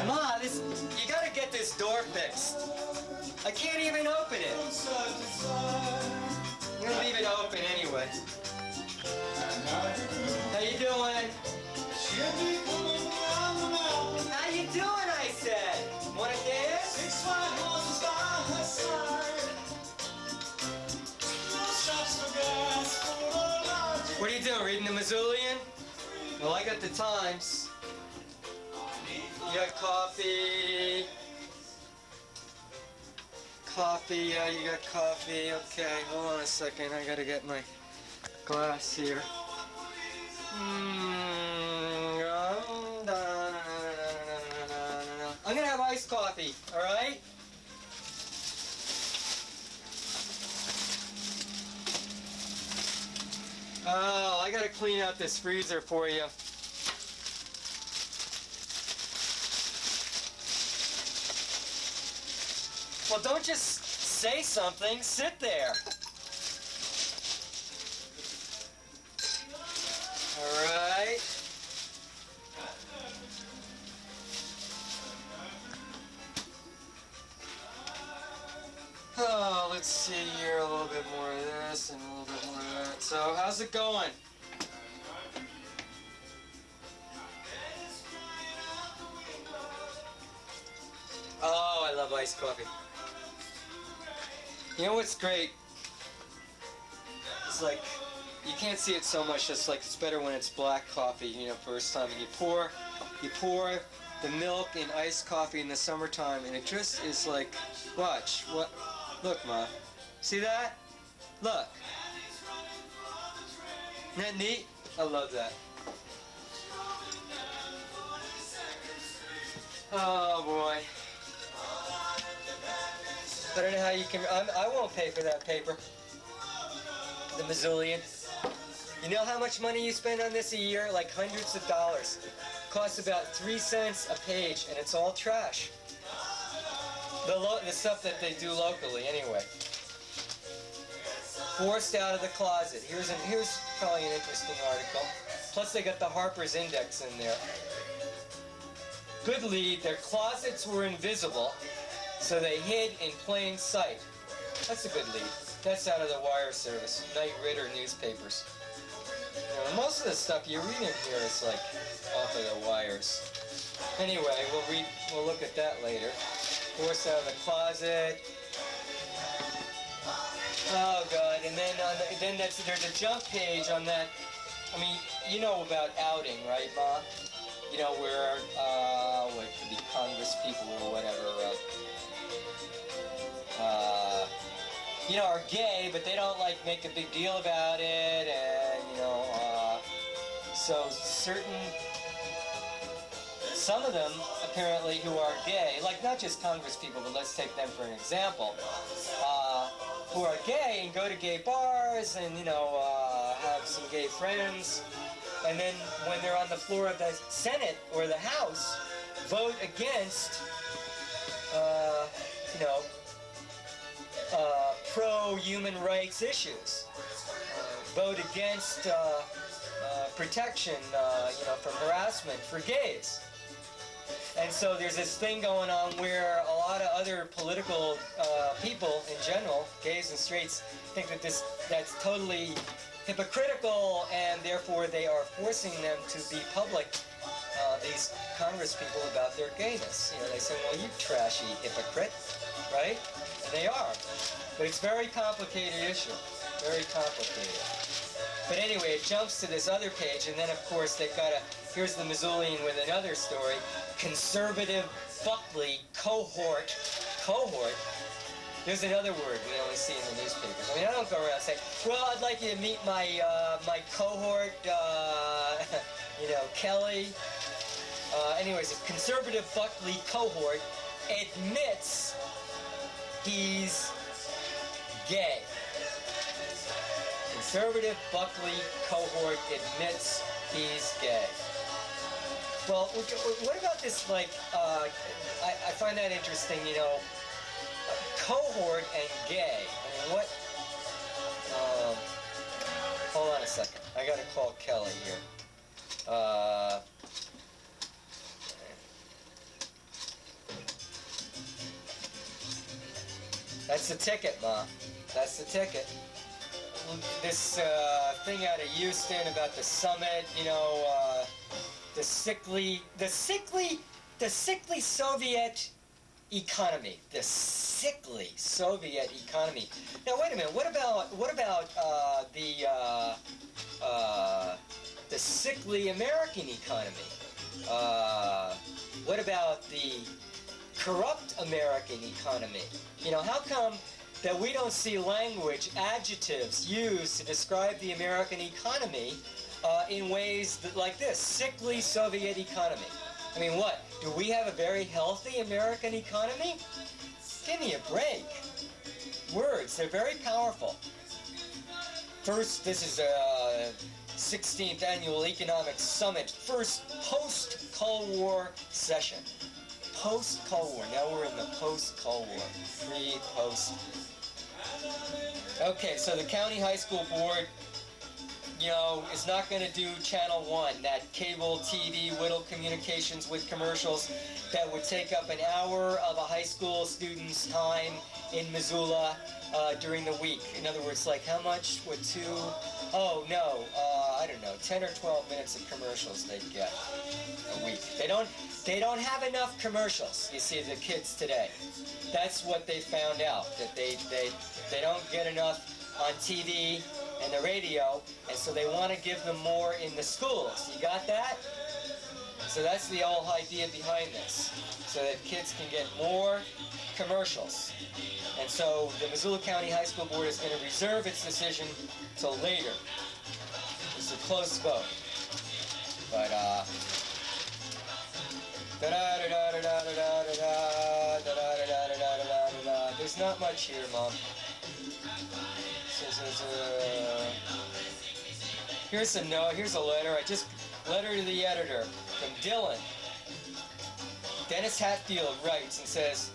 Ma, you gotta get this door fixed. I can't even open it. I'm gonna leave it open anyway. How you doing? How you doing, I said? Wanna dance? What are you doing, reading the Missoulian? Well, I got the Times. You got coffee. Coffee, yeah, you got coffee. Okay, hold on a second. I gotta get my glass here. I'm gonna have iced coffee, all right? Oh, I gotta clean out this freezer for you. Well, don't just say something, sit there. All right. Oh, let's see here, a little bit more of this and a little bit more of that. So, how's it going? Oh, I love iced coffee. You know what's great? It's like, you can't see it so much, it's like it's better when it's black coffee, you know, first time. And you pour the milk in iced coffee in the summertime, and it just is like, watch, what, look, Ma. See that? Look. Isn't that neat? I love that. Oh, boy. I don't know how you can, I won't pay for that paper. The Missoulian. You know how much money you spend on this a year? Like hundreds of dollars. Costs about 3 cents a page, and it's all trash. The stuff that they do locally, anyway. Forced out of the closet. Here's probably an interesting article. Plus they got the Harper's Index in there. Good lead, their closets were invisible, so they hid in plain sight. That's a good lead. That's out of the Wire Service, Knight Ridder newspapers. You know, most of the stuff you read in here is like off of the wires. Anyway, we'll look at that later. Forced out of the closet. Oh God! And then there's a jump page on that. I mean, you know about outing, right, Ma? You know where it could be Congress people or whatever. You know, are gay, but they don't like make a big deal about it, and you know, so some of them apparently who are gay, like not just Congress people, but let's take them for an example, who are gay and go to gay bars and you know have some gay friends, and then when they're on the floor of the Senate or the House, vote against, you know. Pro-human rights issues, vote against protection, you know, from harassment for gays. And so there's this thing going on where a lot of other political people in general, gays and straights, think that that's totally hypocritical, and therefore they are forcing them to be public, these Congress people, about their gayness. You know, they say, well, you trashy hypocrite, right? And they are. But it's a very complicated issue. Very complicated. But anyway, it jumps to this other page, and then of course they've got here's the Missoulian with another story. Conservative Buckley cohort. There's another word we only see in the newspapers. I mean, I don't go around saying, well, I'd like you to meet my my cohort, you know, Kelly. Anyways, a conservative Buckley cohort admits he's gay. conservative Buckley cohort admits he's gay. Well, what about this, like, I find that interesting, you know, cohort and gay. I mean, what, hold on a second. I gotta call Kelly here. That's the ticket, Ma. That's the ticket. This thing out of Houston about the summit, you know, the sickly Soviet economy. The sickly Soviet economy. Now, wait a minute. What about the sickly American economy? What about the corrupt American economy? You know, how come that we don't see language, adjectives used to describe the American economy in ways that, like this, sickly Soviet economy? I mean, what? Do we have a very healthy American economy? Give me a break. Words, they're very powerful. First, this is a 16th Annual Economic Summit, first post-Cold War session. Post-Cold War. Now we're in the post-Cold War. Pre-post. Okay, so the County High School Board, you know, is not going to do Channel 1, that cable TV whittle communications with commercials that would take up an hour of a high school student's time in Missoula during the week. In other words, like how much would oh no, I don't know, 10 or 12 minutes of commercials they'd get a week. They don't have enough commercials, you see, the kids today. That's what they found out, that they don't get enough on TV and the radio, and so they want to give them more in the schools. You got that? So that's the whole idea behind this, so that kids can get more commercials. And so the Missoula County High School Board is going to reserve its decision till later. It's a close vote. But, there's not much here, Mom. Here's a note. Here's a letter. Letter to the editor from Dylan. Dennis Hatfield writes and says,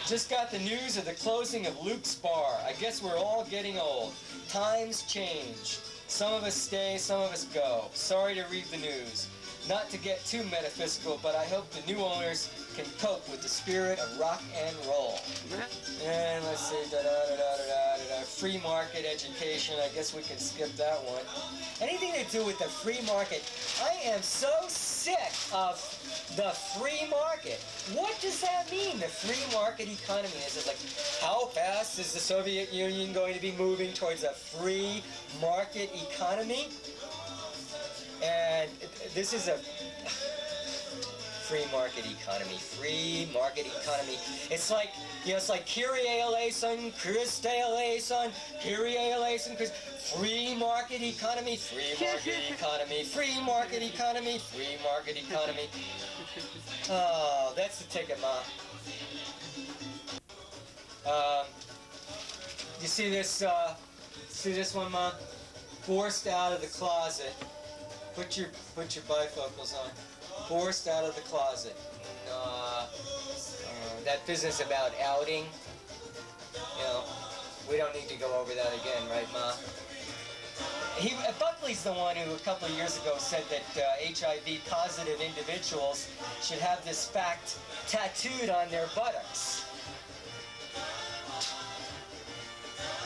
just got the news of the closing of Luke's Bar. I guess we're all getting old. Times change. Some of us stay, some of us go. Sorry to read the news. Not to get too metaphysical, but I hope the new owners can cope with the spirit of rock and roll. And let's see, free market education. I guess we can skip that one. Anything to do with the free market. I am so sick of the free market. What does that mean, the free market economy? Is it like, how fast is the Soviet Union going to be moving towards a free market economy? And this is a free market economy. Free market economy. It's like, you know, it's like Kyrie eleison, Christe eleison, Kyrie eleison, Christ. Free market economy, free market economy, free market economy, free market economy. Oh, that's the ticket, Ma. You see this one, Ma? Forced out of the closet. Put your bifocals on. Forced out of the closet. That business about outing, you know, we don't need to go over that again, right, Ma? Buckley's the one who a couple of years ago said that HIV-positive individuals should have this fact tattooed on their buttocks.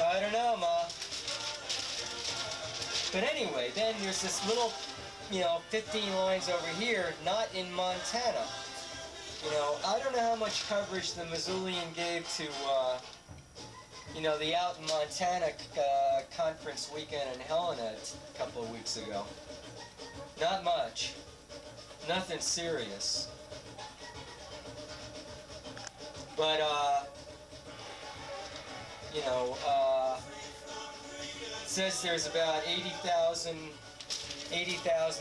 I don't know, Ma. But anyway, then there's this little, you know, 15 lines over here, not in Montana. You know, I don't know how much coverage the Missoulian gave to, you know, the Out in Montana conference weekend in Helena a couple of weeks ago. Not much. Nothing serious. But, you know, it says there's about 80,000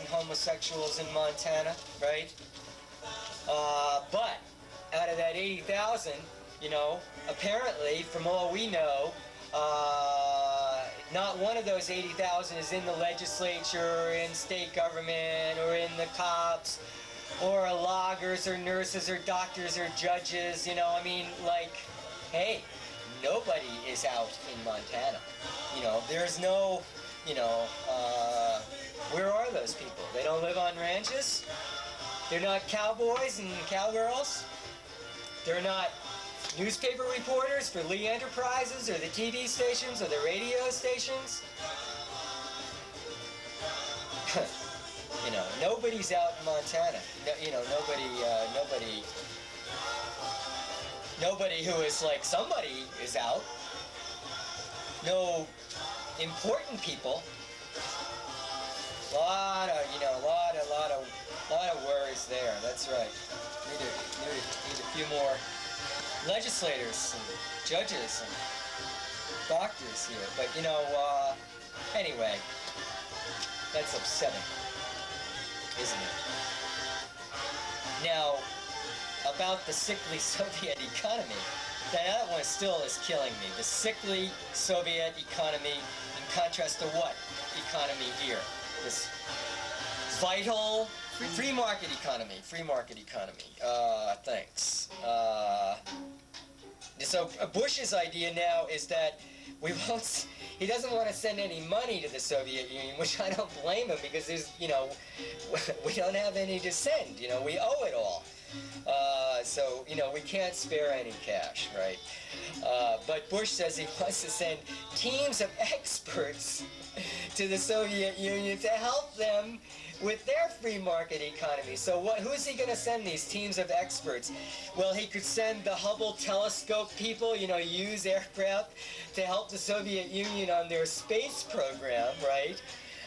homosexuals in Montana, right? But out of that 80,000, you know, apparently, from all we know, not one of those 80,000 is in the legislature, or in state government, or in the cops, or are loggers, or nurses, or doctors, or judges. You know, I mean, like, hey, nobody is out in Montana. You know, there's no, you know, where are those people? They don't live on ranches? They're not cowboys and cowgirls? They're not newspaper reporters for Lee Enterprises, or the TV stations, or the radio stations? You know, nobody's out in Montana. No, you know, nobody who is like somebody is out. No important people. Lot of worries there. That's right. Need a few more legislators and judges and doctors here. But you know, anyway, that's upsetting, isn't it? Now, about the sickly Soviet economy, that one still is killing me. The sickly Soviet economy in contrast to what economy here? This vital free market economy. Thanks. So Bush's idea now is that we won't. He doesn't want to send any money to the Soviet Union, which I don't blame him, because there's, you know, we don't have any to send. You know, we owe it all. So, you know, we can't spare any cash, right? But Bush says he wants to send teams of experts to the Soviet Union to help them with their free market economy. So who's he going to send these teams of experts? Well, he could send the Hubble telescope people, you know, use aircraft to help the Soviet Union on their space program, right?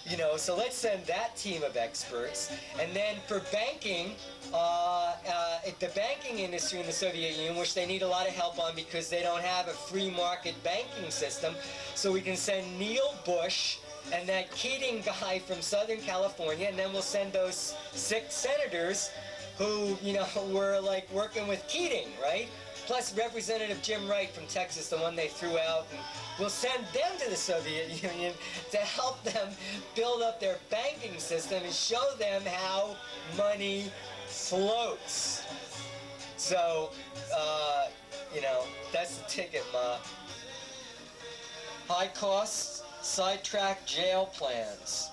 You know, so let's send that team of experts. And then for banking, the banking industry in the Soviet Union, which they need a lot of help on because they don't have a free market banking system, so we can send Neil Bush and that Keating guy from Southern California, and then we'll send those 6 senators who, you know, were like working with Keating, right? Plus Representative Jim Wright from Texas, the one they threw out, and we'll send them to the Soviet Union to help them build up their banking system and show them how money floats. So, you know, that's the ticket, Ma. High costs, sidetrack jail plans.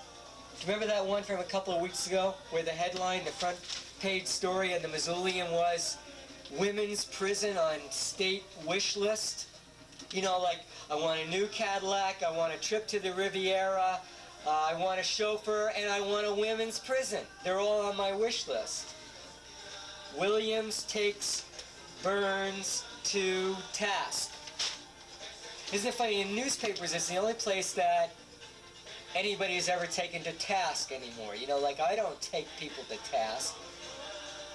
Do you remember that one from a couple of weeks ago where the headline, the front page story in the Missoulian was women's prison on state wish list? You know, like, I want a new Cadillac, I want a trip to the Riviera, I want a chauffeur, and I want a women's prison. They're all on my wish list. Williams takes Burns to task. Isn't it funny, in newspapers, it's the only place that anybody is ever taken to task anymore. You know, like, I don't take people to task.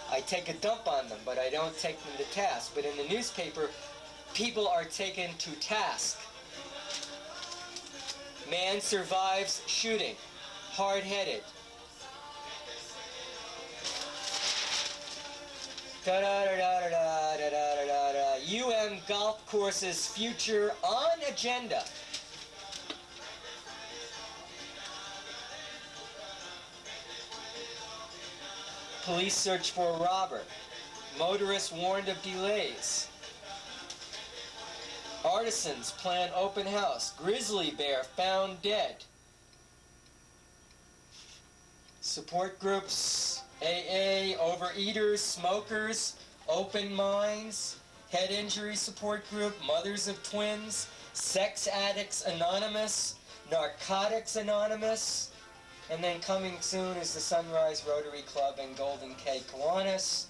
I take a dump on them, but I don't take them to task. But in the newspaper, people are taken to task. Man survives shooting. Hard-headed. UM golf courses future on agenda. Police search for robber. Motorists warned of delays. Artisans plan open house. Grizzly bear found dead. Support groups, AA, overeaters, smokers, open minds, head injury support group, mothers of twins, sex addicts anonymous, narcotics anonymous, and then coming soon is the Sunrise Rotary Club in Golden K, Kiwanis.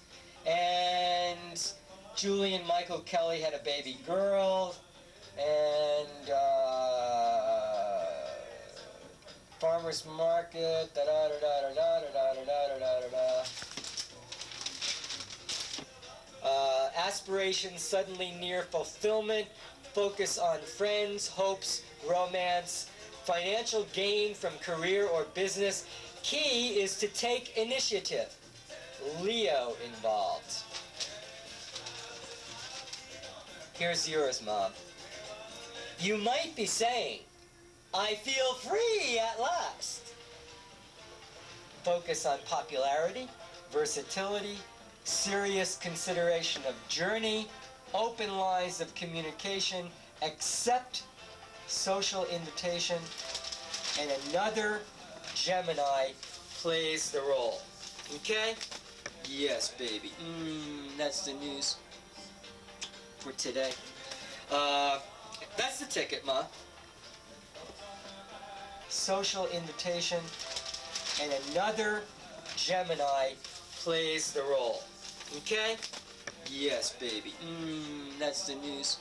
And Julian Michael Kelly had a baby girl, and farmers market, aspirations suddenly near fulfillment, focus on friends, hopes, romance, financial gain from career or business. Key is to take initiative. Leo involved. Here's yours, Mom. You might be saying, I feel free at last. Focus on popularity, versatility, serious consideration of journey, open lines of communication, accept social invitation, and another Gemini plays the role. Okay? Yes, baby. That's the news for today. That's the ticket, Ma. Social invitation, and another Gemini plays the role. Okay? Yes, baby. That's the news.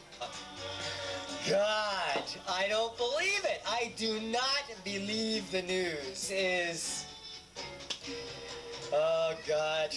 God, I don't believe it. I do not believe the news is... Oh, God.